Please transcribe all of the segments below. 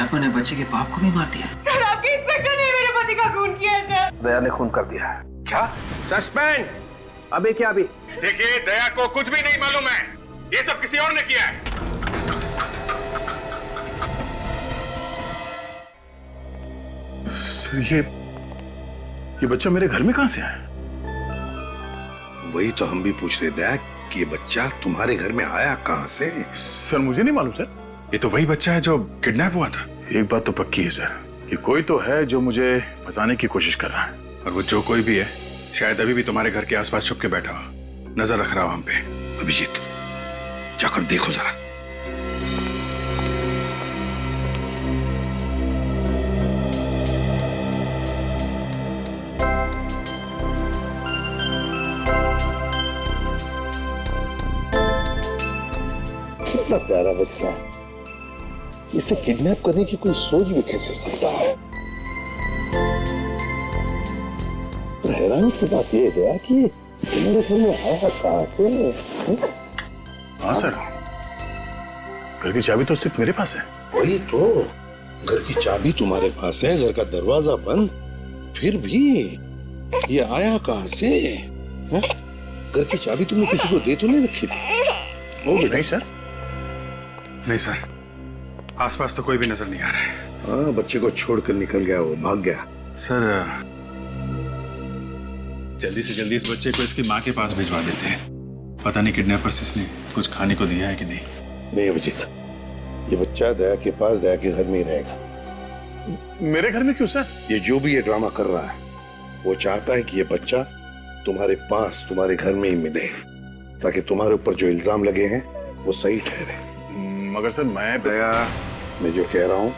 दयापन ने बच्चे के बाप को भी मार दिया। सर आपके इंस्पेक्टर ने मेरे पति का खून किया है सर। दया ने खून कर दिया है। क्या? सस्पेंड। अभी क्या अभी? देखिए, दया को कुछ भी नहीं मालूम है, ये सब किसी और ने किया है। सर ये बच्चा मेरे घर में कहां से आया? वही तो हम भी पूछ रहे दया कि ये बच्चा तुम्हारे घर में आया कहां से? सर मुझे नहीं मालूम सर। ये तो वही बच्चा है जो किडनैप हुआ था। एक बात तो पक्की है सर कि कोई तो है जो मुझे फंसाने की कोशिश कर रहा है। और वो जो कोई भी है शायद अभी भी तुम्हारे घर के आसपास छुप के बैठा हो, नजर रख रहा हो हम पे। अभिजीत, जाकर देखो जरा। कितना प्यारा बच्चा, इसे किडनैप करने की कोई सोच भी कैसे सकता है? तो हैरानी की बात यह है कि मेरे घर में आया कहां से? हाँ सर, घर की चाबी तो सिर्फ मेरे पास है। वही तो, घर की चाबी तुम्हारे पास है, घर का दरवाजा बंद, फिर भी ये आया कहां से? है? घर की चाबी तुमने किसी को दे तो नहीं रखी थी? वो नहीं सर। नहीं सर, आसपास तो कोई भी नजर नहीं आ रहा है। हाँ, बच्चे को छोड़कर निकल गया, वो भाग गया। सर जल्दी से जल्दी इस बच्चे को इसकी माँ के पास भिजवा देते हैं। पता नहीं किडनैपर्स इसने कुछ खाने को दिया है कि नहीं। नहीं अभिजीत, ये बच्चा दया के पास, दया के घर में ही रहेगा। मेरे घर में क्यों सर? ये जो भी ये ड्रामा कर रहा है, वो चाहता है कि ये बच्चा तुम्हारे पास, तुम्हारे घर में ही मिले, ताकि तुम्हारे ऊपर जो इल्जाम लगे हैं वो सही ठहरे। मगर सर मैं दया, मैं जो कह रहा हूं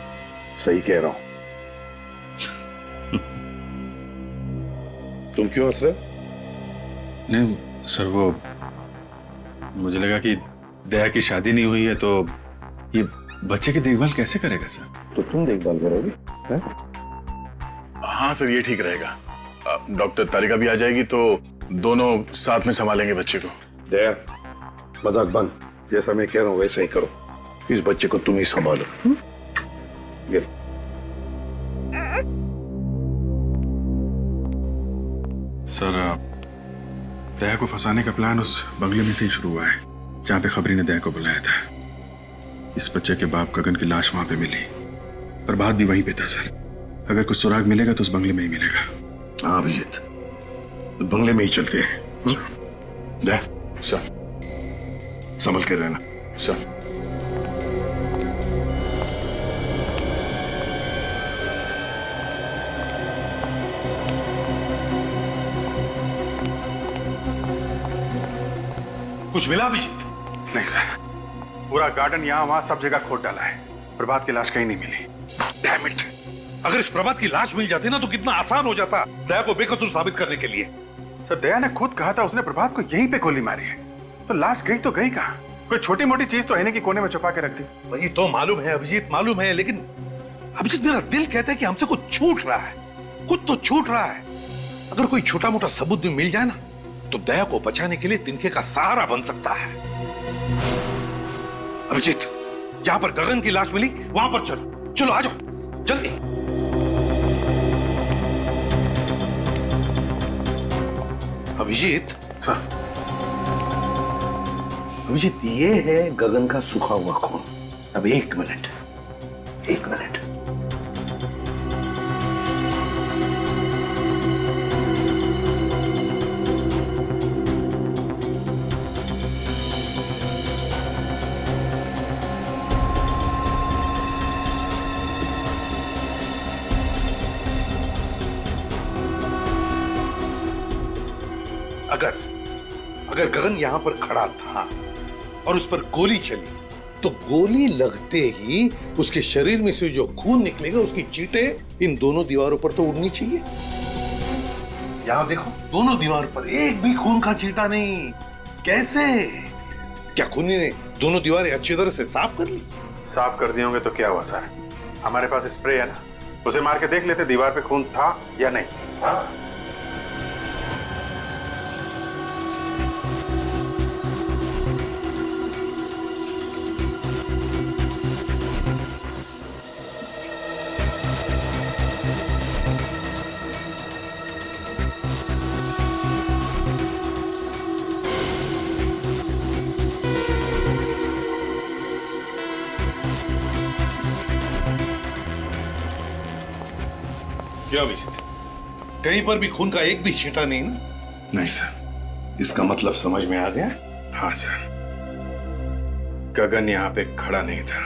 सही कह रहा हूं। तुम क्यों हंस रहे हो? नहीं सर, वो मुझे लगा कि दया की शादी नहीं हुई है तो ये बच्चे की देखभाल कैसे करेगा सर? तो तुम देखभाल करोगे? हाँ सर, ये ठीक रहेगा। डॉक्टर तारिका भी आ जाएगी तो दोनों साथ में संभालेंगे बच्चे को। दया, मजाक बंद, जैसा मैं कह रहा हूं वैसा ही करो। इस बच्चे को तुम ही संभालो। गिर। सर दया को फंसाने का प्लान उस बंगले में से ही शुरू हुआ है जहां पे खबरी ने दया को बुलाया था। इस बच्चे के बाप गगन की लाश वहां पे मिली, प्रभात भी वहीं पे था सर। अगर कुछ सुराग मिलेगा तो उस बंगले में ही मिलेगा। हाँ अभिजीत, तो बंगले में ही चलते हैं। दया, सर संभल के रहना। सर कुछ मिला अभिजीत? नहीं सर, पूरा गार्डन यहाँ वहां सब जगह खोद डाला है, प्रभात की लाश कहीं नहीं मिली। Damn it! अगर इस प्रभात की लाश मिल जाती ना तो कितना आसान हो जाता दया को बेकसूर साबित करने के लिए। सर दया ने खुद कहा था उसने प्रभात को यहीं पे गोली मारी है, तो लाश गई तो गई कहाँ? कोई छोटी मोटी चीज तो है की कोने में छुपा के रख दी। वही तो मालूम है अभिजीत, मालूम है, लेकिन अभिजीत मेरा दिल कहता है कि हमसे कुछ छूट रहा है, कुछ तो छूट रहा है। अगर कोई छोटा मोटा सबूत भी मिल जाए ना तो दया को बचाने के लिए तिनके का सहारा बन सकता है। अभिजीत, जहां पर गगन की लाश मिली वहां पर चलो, चलो आ जाओ जल्दी। अभिजीत सर, अभिजीत, ये है गगन का सूखा हुआ खून। अब एक मिनट, एक मिनट। अगर गगन यहां पर खड़ा था और उस पर गोली चली तो गोली लगते ही उसके शरीर में से जो खून निकलेगा उसकी चींटें इन दोनों दीवारों पर तो उड़नी चाहिए। यहां देखो, दोनों दीवार पर एक भी खून का चींटा नहीं। कैसे? क्या खूनी ने दोनों दीवारें अच्छी तरह से साफ कर ली? साफ कर दिए होंगे तो क्या हुआ सर, हमारे पास स्प्रे है ना, उसे मार के देख लेते दीवार पे खून था या नहीं। हाँ? क्या अभिजीत, कहीं पर भी खून का एक भी छींटा नहीं ना? नहीं सर। इसका मतलब समझ में आ गया? हाँ सर, गगन यहाँ पे खड़ा नहीं था।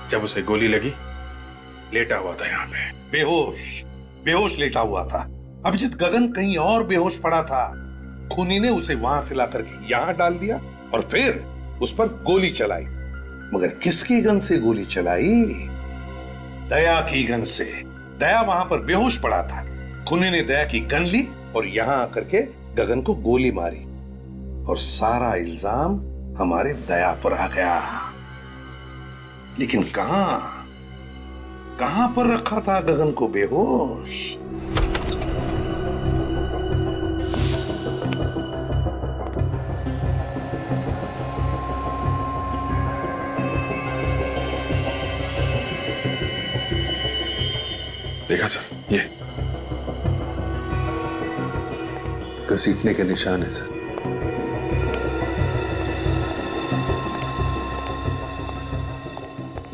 जब उसे गोली लगी लेटा हुआ था यहाँ पे, बेहोश लेटा हुआ था। अभिजीत, गगन कहीं और बेहोश पड़ा था। खूनी ने उसे वहां से लाकर के यहां डाल दिया और फिर उस पर गोली चलाई। मगर किसकी गन से गोली चलाई? दया की गन से। दया वहां पर बेहोश पड़ा था। खूनी ने दया की गन ली और यहां आकर के गगन को गोली मारी और सारा इल्जाम हमारे दया पर आ गया। लेकिन कहां पर रखा था गगन को बेहोश? देखा सर, ये घसीटने के निशान है सर।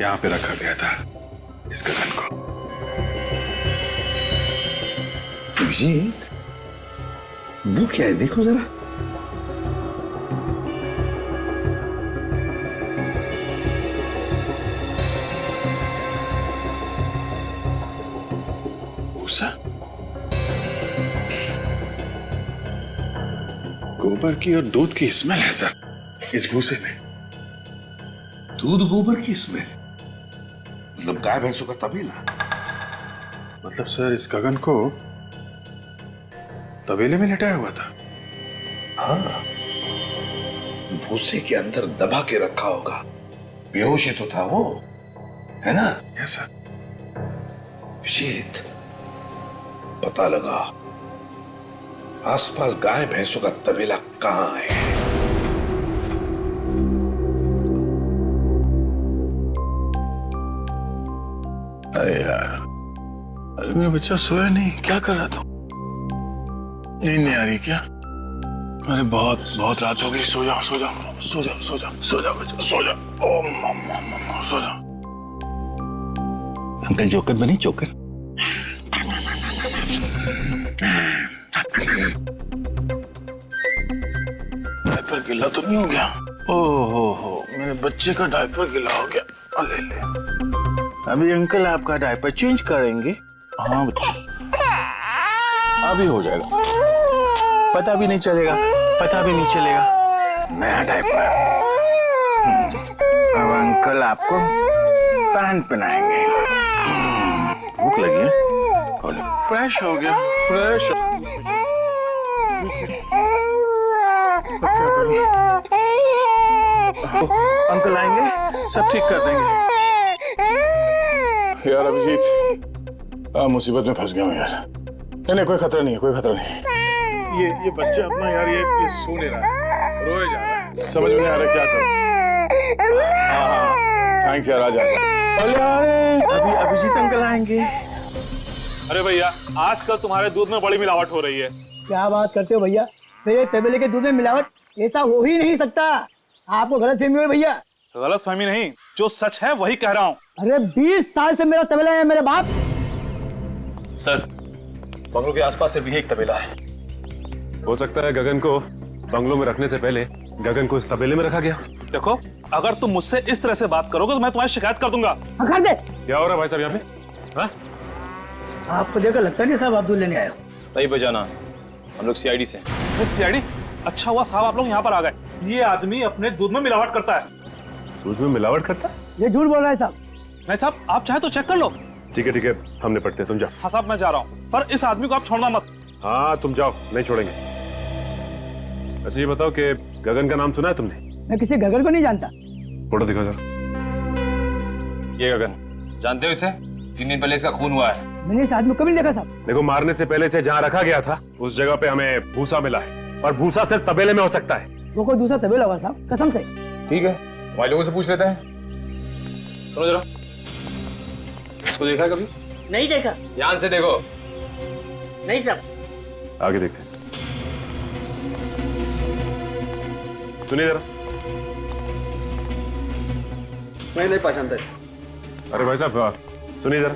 यहाँ पे रखा गया था इस गगन को। अभिजीत, वो क्या है? देखो जरा। भूसा, गोबर की और दूध की स्मेल है सर इस भूसे में। दूध गोबर की स्मेल? मतलब गाय भैंसों का तबेला? मतलब सर इस गगन को तबेले में लेटाया हुआ था। हाँ, भूसे के अंदर दबा के रखा होगा। बेहोश ही तो था वो, है ना? Yes sir. अभिजीत, पता लगा आसपास गाय भैंसों का तबेला कहां है। अरे यार, अरे मेरा बच्चा सोया नहीं, क्या कर रहा था? नींद नहीं आ रही क्या? अरे बहुत रात हो गई। सो जाओ बच्चा, सो जाओ। ओ मम्मा, सो जाओ। अंकल जोकर बनी, जोकर। डायपर गिला तो नहीं हो गया? ओहो, मेरे बच्चे का डायपर गिला हो गया। ले अभी अंकल आपका डायपर चेंज करेंगे। हाँ बच्चा, अभी हो जाएगा। पता भी नहीं चलेगा। नया डायपर। अब अंकल आपको पैंट पहनाएंगे। भूख लगी है? फ्रेश हो गया, फ्रेश। अंकल आएंगे, सब ठीक कर देंगे। यार अभिजीत, मुसीबत में फंस गया हूँ यार। नहीं, कोई खतरा नहीं। ये बच्चा अपना यार ये सो नहीं रहा है, रोए जा रहा है। समझ में नहीं आ रहा क्या करूं। हाँ, थैंक्स यार, आ जा। अभी अभिजीत अंकल आएंगे। अरे भैया, आजकल तुम्हारे दूध में बड़ी मिलावट हो रही है। क्या बात करते हो भैया? मेरे तबेले के दूध में मिलावट? ऐसा हो ही नहीं सकता। आपको गलतफहमी हुई भैया। गलतफहमी नहीं, जो सच है वही कह रहा हूँ। अरे 20 साल से मेरा तबेला है मेरे बाप। सर, बंगलों के आसपास सिर्फ एक तबेला है। हो सकता है गगन को बंगलों में रखने से पहले गगन को इस तबेले में रखा गया। देखो, अगर तुम मुझसे इस तरह से बात करोगे तो मैं तुम्हारी शिकायत कर दूंगा। कर दे। क्या हो रहा है भाई साहब यहाँ पे? हाँ? आपको देखकर लगता नहीं साहब आप दूध लेने आए हो। सही बजाना, हम लोग सीआईडी से। सीआईडी? अच्छा हुआ साहब आप लोग यहाँ पर आ गए। ये आदमी अपने दूध में मिलावट करता है। दूध में मिलावट करता? ये झूठ बोल रहा है साहब। नहीं साहब, आप चाहे तो चेक कर लो। ठीक है, हम निपटते हैं, तुम जाओ। हाँ साहब, मैं जा रहा हूँ, पर इस आदमी को आप छोड़ना मत। हाँ तुम जाओ, नहीं छोड़ेंगे। अच्छा ये बताओ कि गगन का नाम सुना है तुमने? मैं किसी गगन को नहीं जानता। फोटो दिखाओ जरा। ये गगन, जानते हो इसे? 3 दिन पहले इसका खून हुआ है। मैंने इस आदमी को कभी नहीं देखा साहब। देखो, मारने से पहले से जहाँ रखा गया था उस जगह पे हमें भूसा मिला है, और भूसा सिर्फ तबेले में हो सकता है। वो कोई दूसरा तबेला होगा साहब, कसम से। ठीक है, हमारे लोगों से पूछ लेते हैं। सुनो जरा, इसको देखा है कभी? नहीं देखा। ध्यान से देखो। नहीं साहब। आगे देखते हैं। सुनिए जरा। मैं नहीं पहचानता। अरे भाई साहब सुनिए जरा।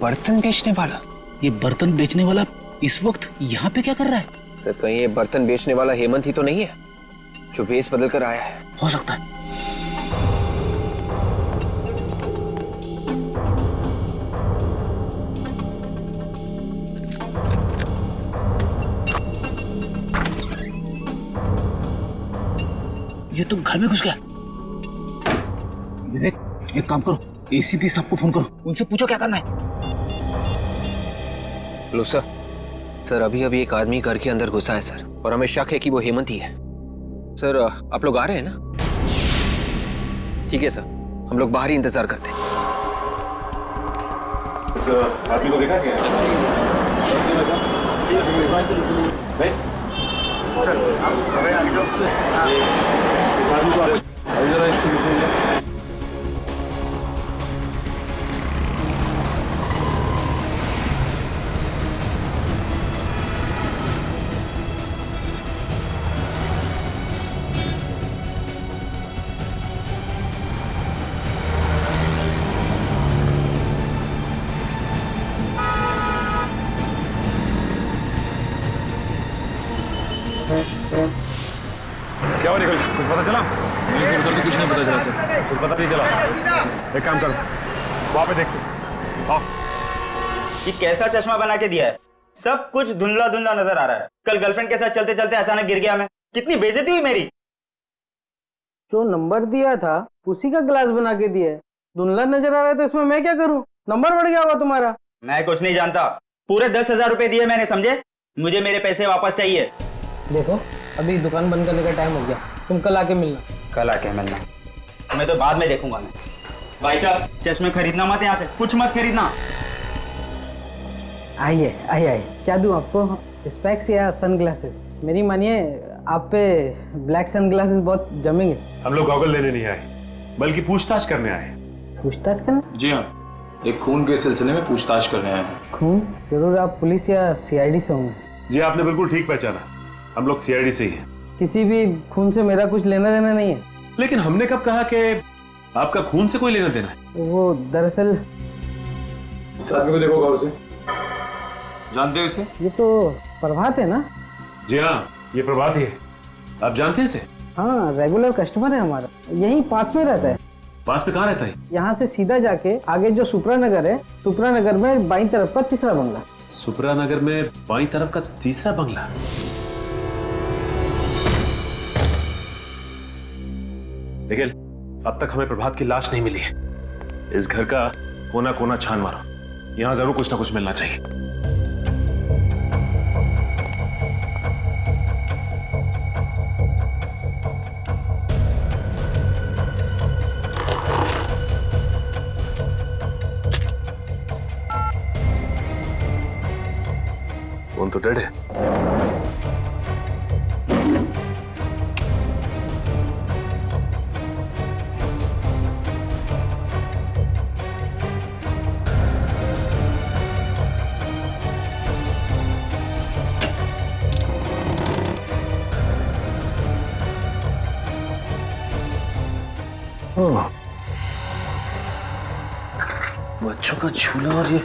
बर्तन बेचने वाला? ये बर्तन बेचने वाला इस वक्त यहाँ पे क्या कर रहा है? सर कहीं ये बर्तन बेचने वाला हेमंत ही तो नहीं है जो भेस बदल कर आया है? हो सकता है। ये तो घर में घुस गया। विवेक, एक काम करो, एसीपी साहब को फोन करो, उनसे पूछो क्या करना है। लो सर अभी एक आदमी घर के अंदर घुसा है सर, और हमें शक है कि वो हेमंत ही है। सर आप लोग आ रहे हैं ना? ठीक है सर, हम लोग बाहर ही इंतजार करते हैं। सर आदमी को देखा क्या? क्या हुआ निकल? कुछ पता चला? उधर तो कुछ नहीं पता चला सर। कुछ पता नहीं चला? एक काम करो, वहां पे देखते। आओ। ये कैसा चश्मा बना के दिया है? सब कुछ धुंधला धुंधला नजर आ रहा है। कल गर्लफ्रेंड के साथ चलते चलते अचानक गिर गया मैं, कितनी बेइज्जती हुई मेरी। जो नंबर दिया था उसी का ग्लास बना के दिया है, धुंधला नजर आ रहा है तो इसमें मैं क्या करूं? नंबर बढ़ गया होगा तुम्हारा। मैं कुछ नहीं जानता, पूरे 10,000 रुपए दिए मैंने, समझे? मुझे मेरे पैसे वापस चाहिए। देखो अभी दुकान बंद करने का टाइम हो गया, तुम कल आके मिलना। कल आके मिलना? मैं तो बाद में देखूंगा। मैं भाई साहब, चश्मे खरीदना मत, यहाँ से कुछ मत खरीदना। आइए आइए, क्या दूं आपको? स्पेक्स या सनग्लासेस? मेरी मानिए आप पे ब्लैक सनग्लासेस बहुत जमेंगे। हम लोग गॉगल लेने नहीं आए, बल्कि पूछताछ करने आए। पूछताछ करना? जी हाँ, एक खून के सिलसिले में पूछताछ करने आए हैं। खून? जरूर आप पुलिस या सीआईडी से होंगे। जी आपने बिल्कुल ठीक पहचाना, हम लोग सीआईडी से ही हैं। किसी भी खून से मेरा कुछ लेना देना नहीं है। लेकिन हमने कब कहा कि आपका खून से कोई लेना देना है? वो दरअसल इस आदमी को देखो गौर से, जानते हो इसे? ये तो प्रभात है ना? जी हाँ, ये प्रभात ही है। आप जानते हैं इसे? हाँ, रेगुलर कस्टमर है हमारा, यहीं पास में रहता है। पास में कहाँ रहता है? यहाँ से सीधा जाके आगे जो सुप्रा नगर है, सुप्रा नगर में बाईं तरफ का तीसरा बंगला। सुप्रा नगर में बाईं तरफ का तीसरा बंगला? निखिल, अब तक हमें प्रभात की लाश नहीं मिली है। इस घर का कोना कोना छान मारो, यहां जरूर कुछ ना कुछ मिलना चाहिए। फोन तो डेड है। बच्चों का झूला और ये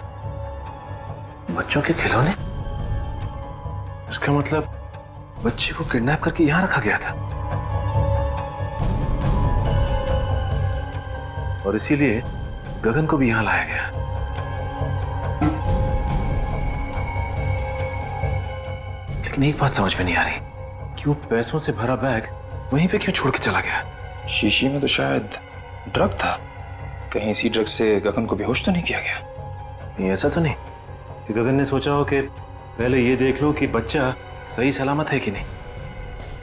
बच्चों के खिलौने। इसका मतलब बच्चे को किडनैप करके यहां रखा गया था, और इसीलिए गगन को भी यहां लाया गया। लेकिन एक बात समझ में नहीं आ रही कि वो पैसों से भरा बैग वहीं पे क्यों छोड़ के चला गया? शीशी में तो शायद ड्रग था, कहीं इसी ड्रग से गगन को बेहोश तो नहीं किया गया? ये ऐसा तो नहीं कि गगन ने सोचा हो कि पहले ये देख लो कि बच्चा सही सलामत है कि नहीं।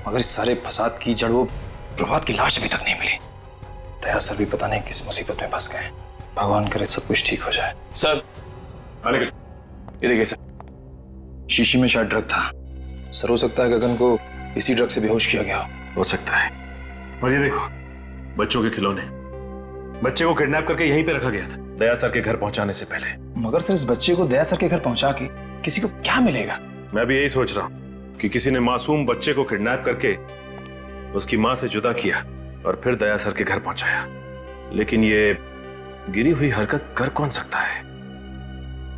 मगर इस सारे फसाद की जड़ वो प्रभात की लाश अभी तक नहीं मिली। दया सर भी पता नहीं किस मुसीबत में फंस गए। भगवान करे सब कुछ ठीक हो जाए। सर ये देखिए सर, शीशी में शायद ड्रग था। सर हो सकता है गगन को इसी ड्रग से बेहोश किया गया हो सकता है। और ये देखो बच्चों के खिलौने, बच्चे को किडनैप करके यहीं पे रखा गया था दया सर के घर पहुंचाने से पहले। मगर सर इस बच्चे को दया सर के घर पहुंचा के किसी को क्या मिलेगा? मैं भी यही सोच रहा हूं कि किसी ने मासूम बच्चे को किडनैप करके उसकी मां से जुदा किया और फिर दया सर के घर पहुंचाया। लेकिन ये गिरी हुई हरकत कर कौन सकता है?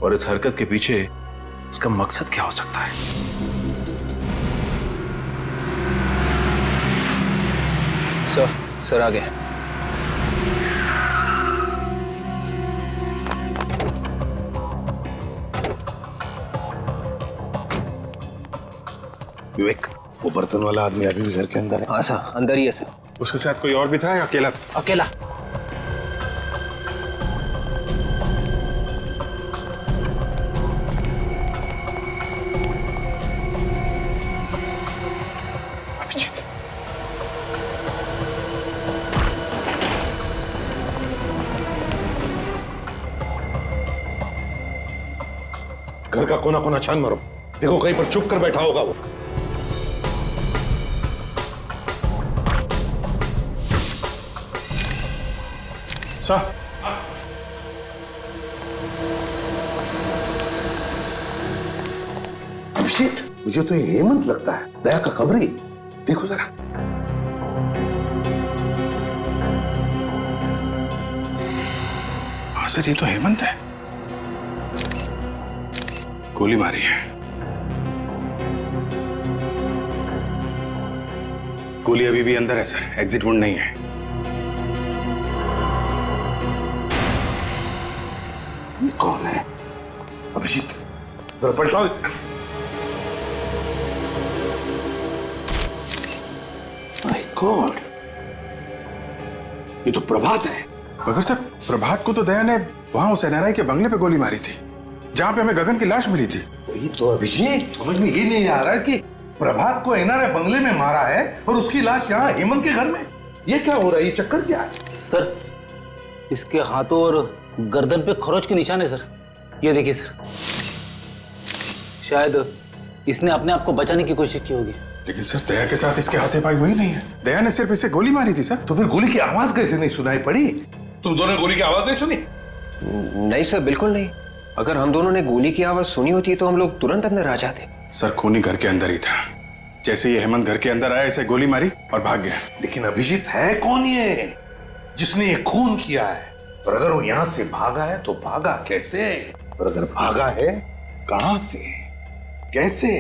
और इस हरकत के पीछे उसका मकसद क्या हो सकता है? सर आ गए। विवेक, वो बर्तन वाला आदमी अभी भी घर के अंदर है? हाँ सर, अंदर ही है सर। उसके साथ कोई और भी था या अकेला था? अकेला। अभिजीत, घर का कोना कोना छान मारो, देखो कहीं पर चुप कर बैठा होगा वो। सर, अभिजीत, मुझे तो ये हेमंत लगता है, दया का खबरी। देखो जरा। हाँ सर, ये तो हेमंत है। गोली मारी है। गोली अभी भी अंदर है सर, एग्जिट वुंड नहीं है। ये कौन है? अभिजीत, जरा पलटाओ इसे। माय गॉड, ये तो प्रभात है। मगर सर, प्रभात को तो दया ने वहां उस एनआरआई के बंगले पे गोली मारी थी, जहां पे हमें गगन की लाश मिली थी। वही तो अभिजीत, समझ में ये नहीं आ रहा है कि प्रभात को एनआरआई बंगले में मारा है और उसकी लाश यहाँ हेमंत के घर में। ये क्या हो रहा है? ये चक्कर क्या है? सर, इसके हाथों और गर्दन पे खरोच के निशान है सर। ये देखिए सर, शायद इसने अपने आप को बचाने की कोशिश की होगी। लेकिन सर, दया के साथ इसके हाथापाई हुई नहीं है। दया ने सिर्फ इसे गोली मारी थी सर। तो फिर गोली की आवाज कैसे नहीं सुनाई पड़ी? तुम दोनों गोली की आवाज नहीं सुनी? नहीं सर, बिल्कुल नहीं। अगर हम दोनों ने गोली की आवाज सुनी होती तो हम लोग तुरंत अंदर आ जाते। सर, खूनी घर के अंदर ही था। जैसे ये हेमंत घर के अंदर आया, इसे गोली मारी और भाग गया। लेकिन अभिजीत, है कौन ये जिसने ये खून किया है? और अगर वो यहां से भागा है तो भागा कैसे? और अगर भागा है, कहां से, कैसे?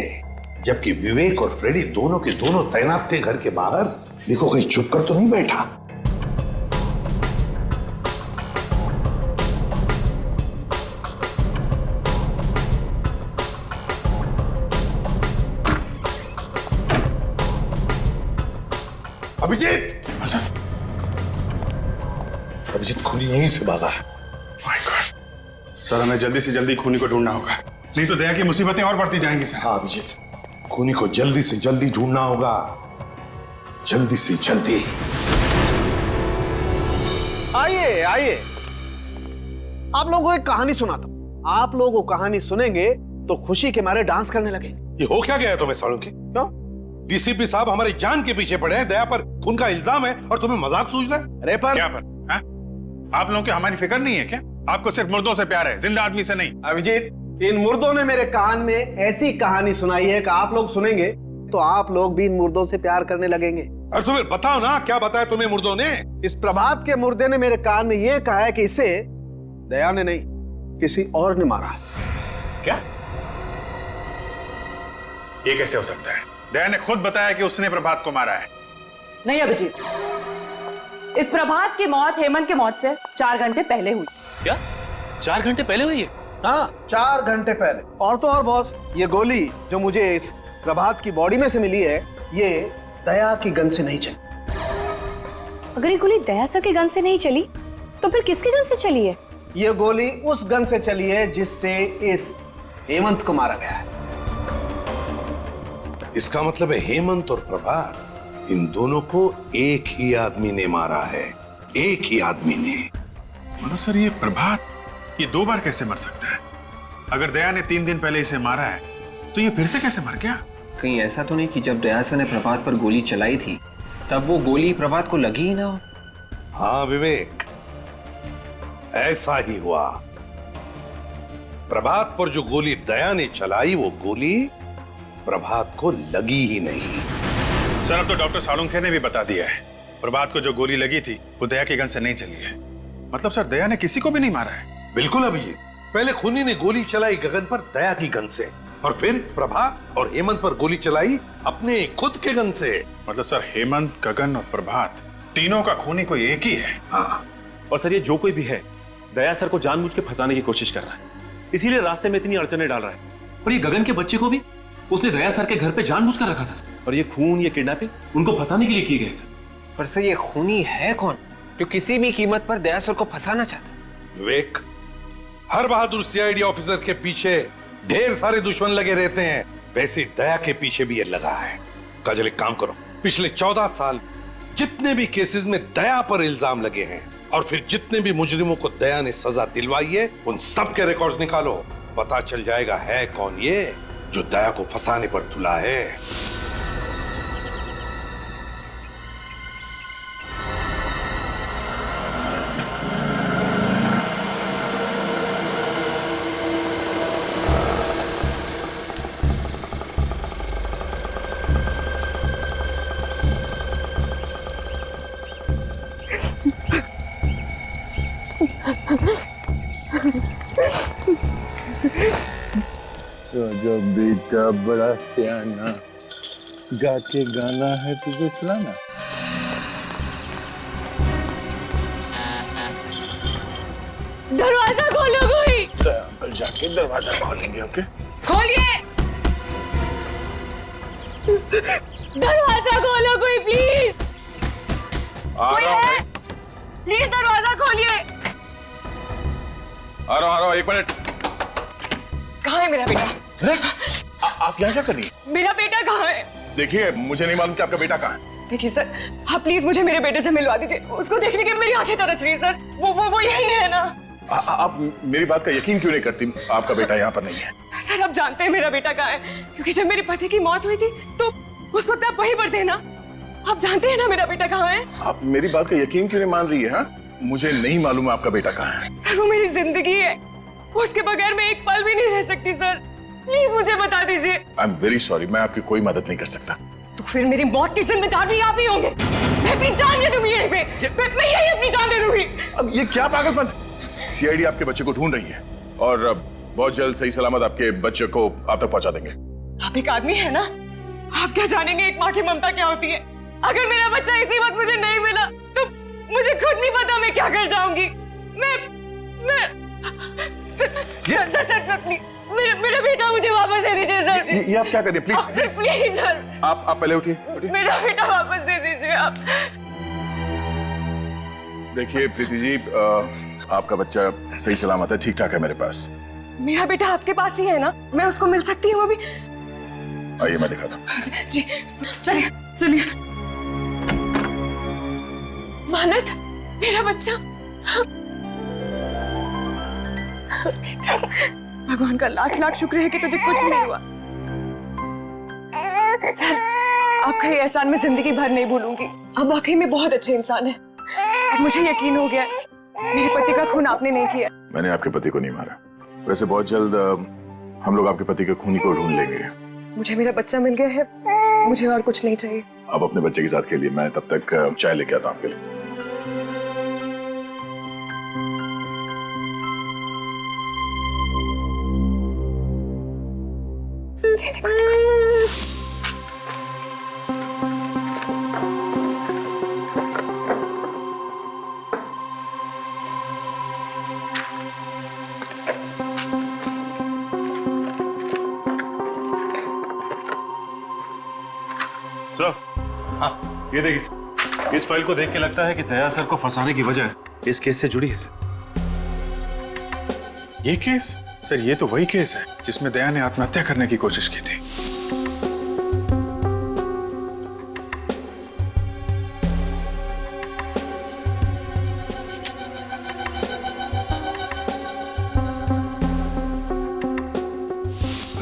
जबकि विवेक और फ्रेडी दोनों के दोनों तैनात थे घर के बाहर। देखो कहीं चुप कर तो नहीं बैठा। अभिजीत, अभिजीत खूनी यहीं से भागा है। माय गॉड, सर हमें जल्दी से जल्दी खूनी को ढूंढना होगा, नहीं तो दया की मुसीबतें और बढ़ती जाएंगी सर। हाँ अभिजीत, खूनी को जल्दी से जल्दी ढूंढना होगा, जल्दी से जल्दी। आइए आइए, आप लोगों को एक कहानी सुनाता हूं। आप लोग वो कहानी सुनेंगे तो खुशी के मारे डांस करने लगेंगे। ये हो क्या गया तुम्हें सालुंकी? क्यों? डीसीपी साहब हमारी जान के पीछे पड़े हैं, दया पर खून का इल्जाम है और तुम्हें मजाक सूझ रहा है? अरे पर क्या पर? हा? आप लोगों की हमारी फिक्र नहीं है क्या? आपको सिर्फ मुर्दों से प्यार है, जिंदा आदमी से नहीं। अभिजीत, इन मुर्दों ने मेरे कान में ऐसी कहानी सुनाई है कि आप लोग सुनेंगे तो आप लोग भी इन मुर्दों से प्यार करने लगेंगे। और तुम्हें बताओ ना, क्या बताया तुम्हें मुर्दों ने? इस प्रभात के मुर्दे ने मेरे कान में यह कहा है कि इसे दया ने नहीं, किसी और ने मारा है। क्या? ये कैसे हो सकता है? दया ने खुद बताया कि उसने प्रभात को मारा है। नहीं अभिजीत, इस प्रभात की मौत हेमंत की मौत से 4 घंटे पहले हुई। क्या 4 घंटे पहले हुई है? हाँ, 4 घंटे पहले। और तो और बॉस, ये गोली जो मुझे इस प्रभात की बॉडी में से मिली है, ये दया की गन से नहीं चली। अगर ये गोली दया सर के गन से नहीं चली तो फिर किसके गन से चली है? ये गोली उस गन से चली है जिससे इस हेमंत को मारा गया है। इसका मतलब है हेमंत और प्रभात, इन दोनों को एक ही आदमी ने मारा है, एक ही आदमी ने। मगर सर, ये प्रभात ये 2 बार कैसे मर सकता है? अगर दया ने 3 दिन पहले इसे मारा है तो ये फिर से कैसे मर गया? कहीं ऐसा तो नहीं कि जब दया सर ने प्रभात पर गोली चलाई थी तब वो गोली प्रभात को लगी ही ना हो? हाँ विवेक, ऐसा ही हुआ। प्रभात पर जो गोली दया ने चलाई, वो गोली प्रभात को लगी ही नहीं। सर, अब तो डॉक्टर सालुंखे ने भी बता दिया है, प्रभात को जो गोली लगी थी वो दया के गन से नहीं चली है। मतलब सर, दया ने किसी को भी नहीं मारा है। बिल्कुल अभिजीत, पहले खूनी ने गोली चलाई गगन पर दया की गन से, और फिर प्रभा और हेमंत पर गोली चलाई अपने खुद के गन से। मतलब सर हेमंत, गगन और प्रभात तीनों का खूनी कोई एक ही है। हाँ, और सर ये जो कोई भी है दया सर को जानबूझ के फंसाने की कोशिश कर रहा है, इसीलिए रास्ते में इतनी अड़चने डाल रहा है। और ये गगन के बच्चे को भी उसने दया सर के घर पे जानबूझ कर रखा था। और ये खून, ये किडनैपिंग उनको फंसाने के लिए की गई सर। पर सर ये खूनी है कौन जो किसी भी कीमत पर दया सर को फंसाना चाहता है? विवेक, हर बहादुर सीआईडी ऑफिसर के पीछे ढेर सारे दुश्मन लगे रहते हैं, वैसे दया के पीछे भी ये लगा है। काजल एक काम करो, पिछले 14 साल जितने भी केसेस में दया पर इल्जाम लगे हैं और फिर जितने भी मुजरिमों को दया ने सजा दिलवाई है, उन सब के रिकॉर्ड्स निकालो। पता चल जाएगा है कौन ये जो दया को फंसाने पर तुला है। तो जब बेटा बड़ा सियाना गा के गाना है तुझे सुनाना। दरवाजा खोलो कोई। अंकल जाके दरवाजा खोलेंगे। ओके खोलिए, दरवाजा खोलो कोई प्लीज। कोई है? प्लीज दरवाजा खोलिए। आ रहा हूँ, एक मिनट। कहाँ है मेरा बेटा? आप यहाँ क्या कर रही हैं? मेरा बेटा कहाँ है? देखिए मुझे नहीं मालूम कि आपका बेटा कहाँ है। देखिए सर, आप प्लीज मुझे मेरे बेटे से मिलवा दीजिए। उसको देखने के मेरी आंखें तरस रही है सर। वो यही है ना? आप मेरी बात का यकीन क्यों नहीं करती? आपका बेटा यहाँ पर नहीं है। सर आप जानते हैं मेरा बेटा कहाँ है, क्योंकि जब मेरे पति की मौत हुई थी तो उस वक्त आप वहीं पर थे ना। आप जानते हैं ना मेरा बेटा कहाँ है? आप मेरी बात का यकीन क्यों नहीं मान रही है? मुझे नहीं मालूम आपका बेटा कहाँ है। सर वो मेरी जिंदगी है, उसके बगैर मैं एक पल भी नहीं रह सकती सर। प्लीज मुझे बता दीजिए। आई एम वेरी सॉरी, मैं आपकी कोई मदद नहीं कर सकता। तो फिर मेरी मौत की जिम्मेदार भी आप ही होंगे। मैं अपनी जान दे दूंगी यहीं पे। मैं यही अपनी जान दे दूंगी। अब ये क्या पागलपन? सीआईडी आपके बच्चे को ढूंढ रही है और बहुत जल्द सही सलामत आपके बच्चे को आप तक पहुंचा देंगे। आप एक आदमी है ना, आप क्या जानेंगे एक माँ की ममता क्या होती है। अगर मेरा बच्चा इसी वक्त मुझे नहीं मिला तो मुझे खुद नहीं पता मैं क्या कर जाऊंगी। मैं सर प्लीज मेरा बेटा मुझे वापस दे दीजिए सर। ये आप क्या करिए प्लीज प्लीज सर। आप पहले उठिए। मेरा बेटा वापस दे दीजिए आप। देखिए प्रीति जी, आपका बच्चा सही सलामत है, ठीक ठाक है मेरे पास। मेरा बेटा आपके पास ही है ना? मैं उसको मिल सकती हूँ अभी? आइए मैं दिखाता हूँ। जी चलिए चलिए। मानत, मेरा बच्चा। बेटा, भगवान का लाख लाख शुक्र है कि तुझे कुछ नहीं हुआ। सर आपका ये एहसान मैं जिंदगी भर नहीं भूलूंगी। आप वाकई में बहुत अच्छे इंसान हैं। अब मुझे यकीन हो गया मेरे पति का खून आपने नहीं किया। मैंने आपके पति को नहीं मारा। वैसे बहुत जल्द हम लोग आपके पति के खूनी को ढूंढ लेंगे। मुझे मेरा बच्चा मिल गया है, मुझे और कुछ नहीं चाहिए। आप अपने बच्चे के साथ खेलिए, मैं तब तक चाय लेके आता हूँ आपके लिए। सर, हाँ ये देखिए, इस फाइल को देख के लगता है कि दया सर को फंसाने की वजह इस केस से जुड़ी है सर। ये केस? सर ये तो वही केस है जिसमें दया ने आत्महत्या करने की कोशिश की थी।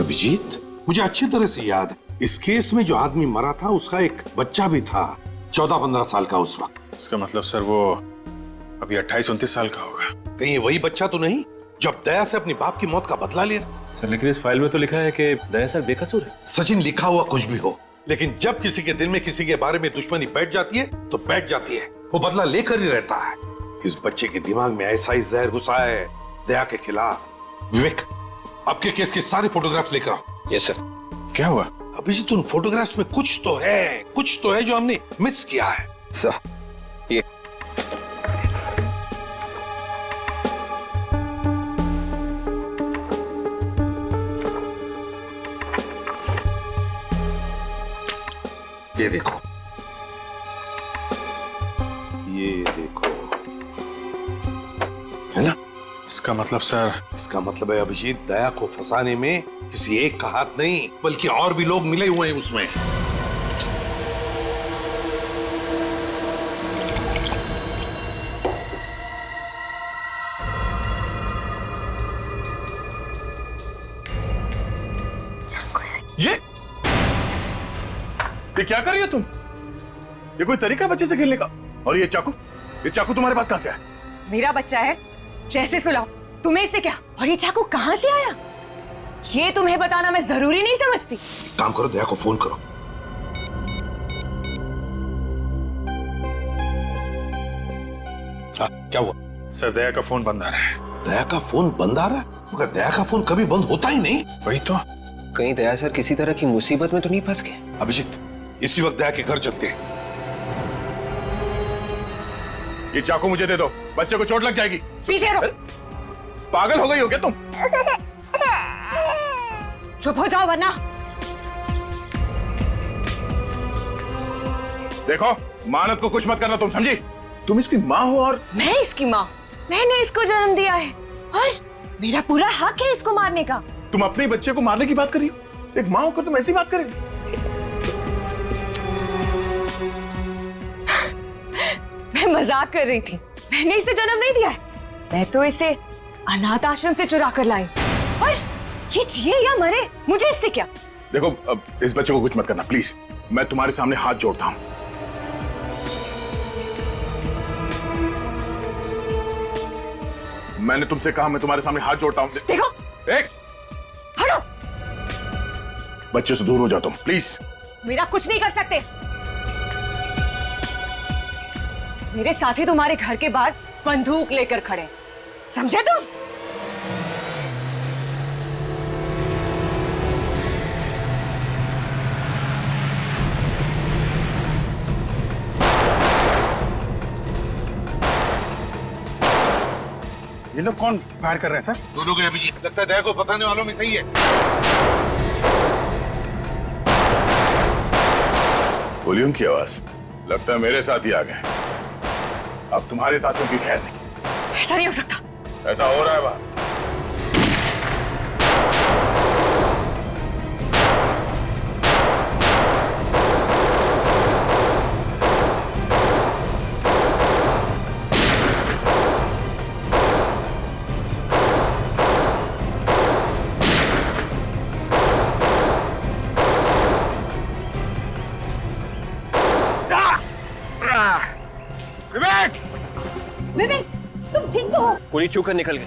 अभिजीत, मुझे अच्छी तरह से याद है इस केस में जो आदमी मरा था उसका एक बच्चा भी था, 14-15 साल का उस वक्त। इसका मतलब सर वो अभी 28-29 साल का होगा। कहीं ये वही बच्चा तो नहीं जो अब दया से अपने बाप की मौत का बदला ले रहा? सर लेकिन इस फाइल में तो लिखा है कि दया सर बेकसूर है। सचिन, लिखा हुआ कुछ भी हो, लेकिन जब किसी के दिल में किसी के बारे में दुश्मनी बैठ जाती है तो बैठ जाती है, वो बदला लेकर ही रहता है। इस बच्चे के दिमाग में ऐसा ही जहर घुसा है दया के खिलाफ विवेक, आपके केस के सारे फोटोग्राफ्स लेकर आओ। Yes sir. क्या हुआ? अभिजीत, उन फोटोग्राफ्स में कुछ तो है जो हमने मिस किया है। सर ये देखो, ये देखो, है ना? इसका मतलब सर? इसका मतलब है अभिजीत, दया को फंसाने में किसी एक का हाथ नहीं बल्कि और भी लोग मिले हुए हैं उसमें। ये क्या कर रही हो तुम? ये कोई तरीका है बच्चे से खेलने का? और ये चाकू तुम्हारे पास कहां से आया? मेरा बच्चा है, जैसे सुलाओ। तुम्हें इससे क्या? और ये चाकू कहां से आया? ये तुम्हें बताना मैं जरूरी नहीं समझती। काम करो, दया को फोन करो। क्या हुआ? सर दया का फोन बंद आ रहा है। दया का फोन बंद आ रहा है? मगर दया का फोन कभी बंद होता ही नहीं। वही तो। कहीं दया सर किसी तरह की मुसीबत में तो नहीं फंस गए? अभिजीत, इसी वक्त दया के घर चलते हैं। ये चाकू मुझे दे दो, बच्चे को चोट लग जाएगी। पीछे हटो। पागल हो गई हो क्या तुम? चुप हो जाओ वरना। देखो, मानत को कुछ मत करना, तुम समझी? तुम इसकी माँ हो और मैं इसकी माँ। मैंने इसको जन्म दिया है और मेरा पूरा हक है इसको मारने का। तुम अपने बच्चे को मारने की बात कर रही हो? एक माँ होकर तुम ऐसी बात कर रही हो? मैं मजाक कर रही थी। मैंने इसे जन्म नहीं दिया है, मैं तो इसे अनाथ आश्रम से चुरा कर लाई। और ये जिए या मरे, मुझे इससे क्या? देखो, अब इस बच्चे को कुछ मत करना प्लीज। मैं तुम्हारे सामने हाथ जोड़ता हूं। मैंने तुमसे कहा, मैं तुम्हारे सामने हाथ जोड़ता हूं। देखो, एक हटो। बच्चे से दूर हो जाओ तुम प्लीज। मेरा कुछ नहीं कर सकते। मेरे साथी तुम्हारे घर के बाहर बंदूक लेकर खड़े, समझे तुम? ये लोग कौन फायर कर रहे हैं सर? दोनों के अभिजीत, लगता है दया को फंसाने वालों में सही है। गोलियों की आवाज, लगता है मेरे साथ ही आ गए। अब तुम्हारे साथियों की खैर नहीं। ऐसा नहीं हो सकता। ऐसा हो रहा है बात। विवेक, तुम ठीक तो हो? गोली चूक कर निकल गए।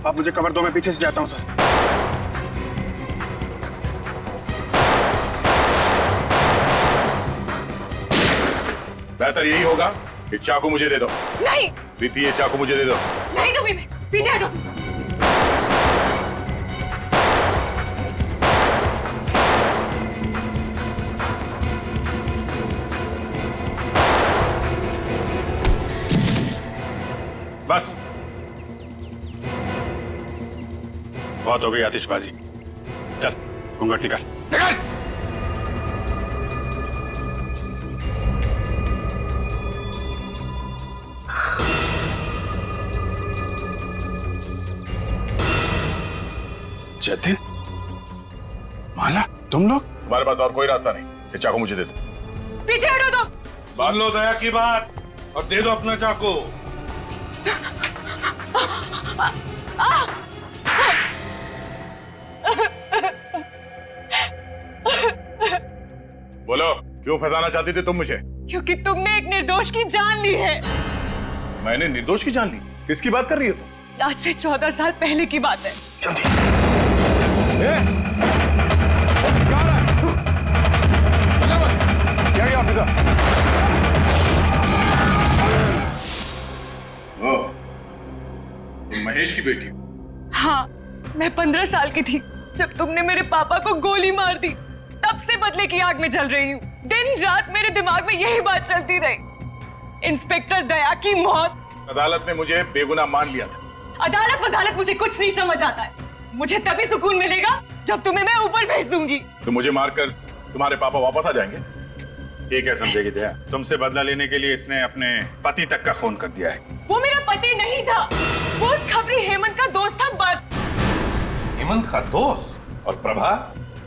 आप मुझे कवर दो, मैं पीछे से जाता हूं सर। बेहतर यही होगा कि चाकू मुझे दे दो। नहीं। प्रीति, ये चाकू मुझे दे दो। नहीं दूंगी मैं। पीछे हटो। बस, बहुत हो गई आतिशबाजी। चल, घूंघट निकाल। निकाल। जतिन, माला, तुम लोग? तुम्हारे पास और कोई रास्ता नहीं। ये चाकू मुझे दे दो। पीछे हटो तुम। मान लो दया की बात और दे दो अपना चाकू। बोलो, क्यों फंसाना चाहती थी तुम मुझे? क्योंकि तुमने एक निर्दोष की जान ली है। मैंने निर्दोष की जान ली? किसकी बात कर रही हो तुम? आज से 14 साल पहले की बात है। ऑफिसर? तुम महेश की बेटी हो? हाँ, मैं 15 साल की थी जब तुमने मेरे पापा को गोली मार दी। तब से बदले की आग में जल रही हूँ। दिन रात मेरे दिमाग में यही बात चलती रही। इंस्पेक्टर दया की मौत। अदालत ने मुझे बेगुनाह मान लिया था। अदालत मुझे कुछ नहीं समझ आता है। मुझे तभी सुकून मिलेगा जब तुम्हें मैं ऊपर भेज दूंगी। तो मुझे मारकर तुम्हारे पापा वापस आ जाएंगे? ये क्या समझेगी दया? तुमसे बदला लेने के लिए इसने अपने पति तक का खून कर दिया है। वो मेरा पति नहीं था, वो उस खबरी हेमंत का दोस्त था बस। हेमंत का दोस्त? और प्रभा,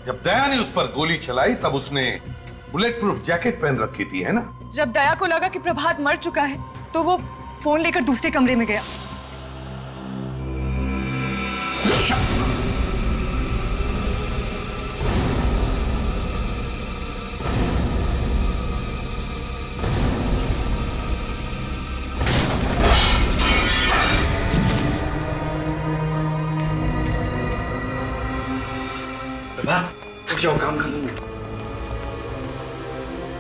जब दया ने उस पर गोली चलाई तब उसने बुलेट प्रूफ जैकेट पहन रखी थी, है ना? जब दया को लगा कि प्रभात मर चुका है तो वो फोन लेकर दूसरे कमरे में गया। उठ जाओ, काम खत्म है।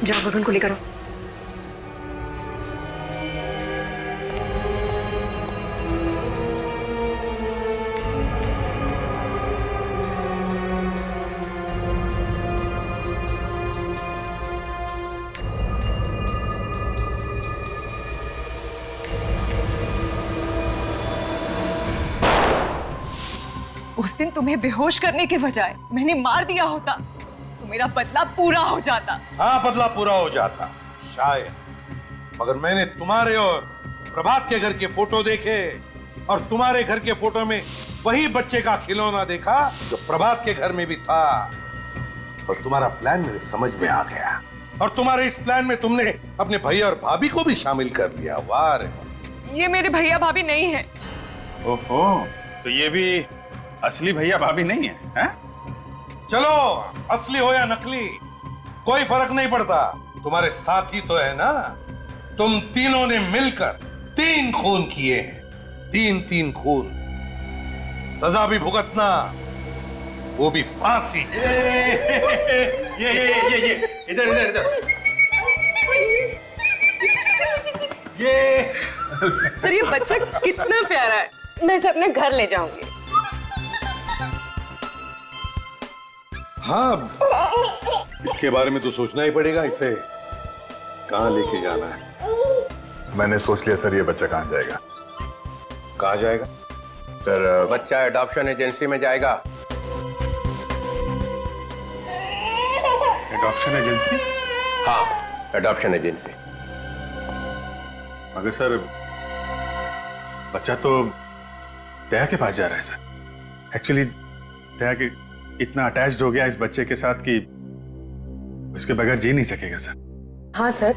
जाओ गगन को लेकर आओ। उस दिन तुम्हें बेहोश करने के बजाय मैंने मार दिया होता तो मेरा बदला पूरा हो जाता। हाँ, बदला पूरा हो जाता शायद, मगर मैंने तुम्हारे और प्रभात के घर के फोटो देखे और तुम्हारे घर के फोटो में वही बच्चे का खिलौना देखा जो प्रभात के घर में भी था। और तुम्हारा प्लान मेरे समझ में आ गया और तुम्हारे इस प्लान में तुमने अपने भैया और भाभी को भी शामिल कर लिया। वाह रे, ये मेरे भैया भाभी नहीं है। ओहो, तो ये भी असली भैया भाभी नहीं है, हैं? चलो, असली हो या नकली कोई फर्क नहीं पड़ता, तुम्हारे साथी तो है ना। तुम तीनों ने मिलकर 3 खून किए हैं, 3 खून। सजा भी भुगतना, वो भी फांसी। ये इधर इधर इधर ये सर, ये बच्चा कितना प्यारा है, मैं इसे अपने घर ले जाऊंगी। हाँ, इसके बारे में तो सोचना ही पड़ेगा, इसे कहाँ लेके जाना है। मैंने सोच लिया सर, ये बच्चा कहाँ जाएगा? कहाँ जाएगा सर? बच्चा एडॉप्शन एजेंसी में जाएगा। Adoption agency? हाँ, एडॉप्शन एजेंसी। मगर सर, बच्चा तो दया के पास जा रहा है सर। एक्चुअली दया के इतना अटैच्ड हो गया इस बच्चे के साथ कि उसके बगैर जी नहीं सकेगा सर। हाँ सर,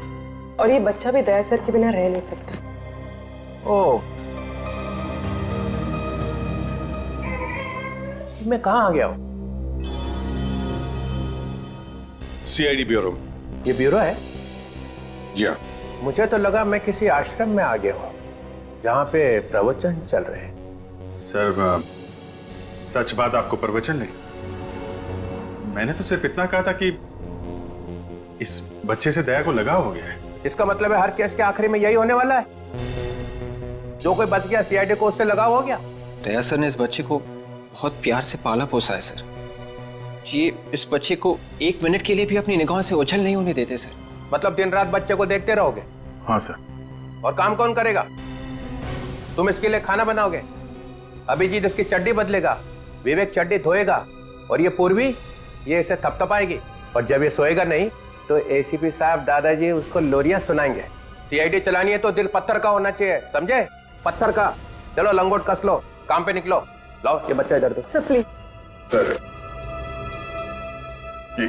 और ये बच्चा भी दया सर के बिना रह नहीं सकता। ओह, मैं कहाँ आ गया हूँ? CID bureau. ये ब्यूरो है? जी हाँ। मुझे तो लगा मैं किसी आश्रम में आ गया हूँ जहाँ पे प्रवचन चल रहे हैं। सर, सच बात आपको प्रवचन लगी? मैंने तो सिर्फ इतना कहा था कि इस बच्चे से दया को लगाव हो गया है। इसका मतलब है हर केस के आखिरी में यही होने वाला है, जो कोई बच गया सीआईडी को उससे लगाव हो गया। दया सर ने इस बच्चे को बहुत प्यार से पाला पोसा है सर। ये इस बच्चे को 1 मिनट के लिए भी अपनी निगाहों से ओझल नहीं होने देते सर। मतलब दिन रात बच्चे को देखते रहोगे? हाँ सर। और काम कौन करेगा? तुम इसके लिए खाना बनाओगे, अभिजीत इसकी चड्डी बदलेगा, विवेक चड्डी धोएगा, और ये पूर्वी ये इसे थपथपाएगी, और जब ये सोएगा नहीं तो एसीपी साहब दादाजी उसको लोरियां सुनाएंगे। सीआईडी चलानी है तो दिल पत्थर का होना चाहिए, समझे? पत्थर का। चलो लंगोट कस लो, काम पे निकलो। लाओ ये बच्चा इधर दो। Sir please. सर,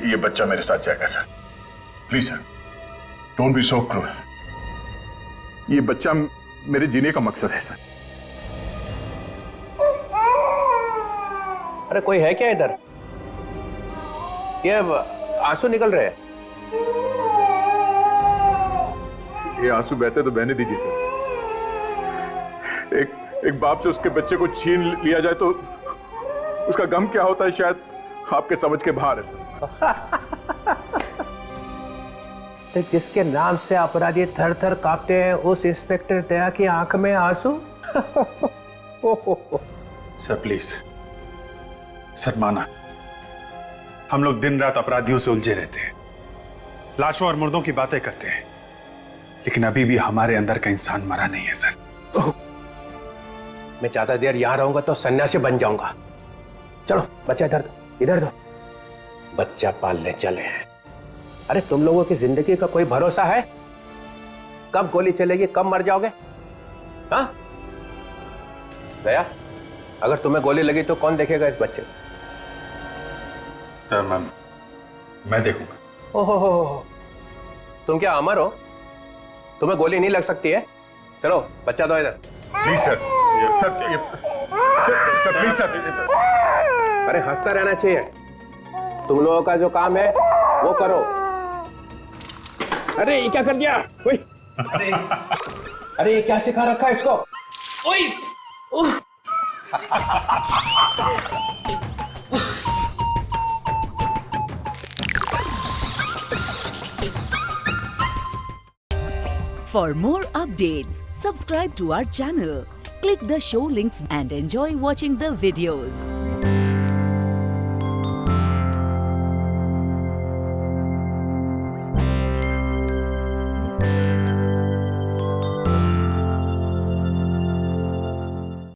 ये बच्चा मेरे साथ जाएगा sir. Please sir, don't be so क्रूर। ये बच्चा मेरे जीने का मकसद है सर। अरे कोई है क्या इधर? ये आंसू निकल रहे हैं। ये आंसू बहते तो बहने दीजिए सर। एक बाप से उसके बच्चे को छीन लिया जाए तो उसका गम क्या होता है, शायद आपके समझ के बाहर है सर। तो जिसके नाम से अपराधी थर थर कांपते हैं, उस इंस्पेक्टर दया की आंख में आंसू? सर प्लीज, सर माना, हम लोग दिन रात अपराधियों से उलझे रहते हैं, लाशों और मुर्दों की बातें करते हैं, लेकिन अभी भी हमारे अंदर का इंसान मरा नहीं है सर। मैं ज्यादा देर यहां रहूंगा तो सन्यासी बन जाऊंगा। चलो बच्चा इधर दो, इधर दो। बच्चा पालने चले हैं। अरे तुम लोगों की जिंदगी का कोई भरोसा है? कब गोली चलेगी, कब मर जाओगे? हाँ दया, अगर तुम्हें गोली लगी तो कौन देखेगा इस बच्चे को? सर मैं देखूंगा। ओहो, तुम क्या अमर हो? तुम्हें गोली नहीं लग सकती है? चलो बच्चा दो इधर। Please sir, sir please sir. अरे हंसता रहना चाहिए। तुम लोगों का जो काम है वो करो। अरे ये क्या कर दिया? ओए, अरे ये क्या सिखा रखा है इसको? ओए, For more updates, subscribe to our channel, click the show links and enjoy watching the videos.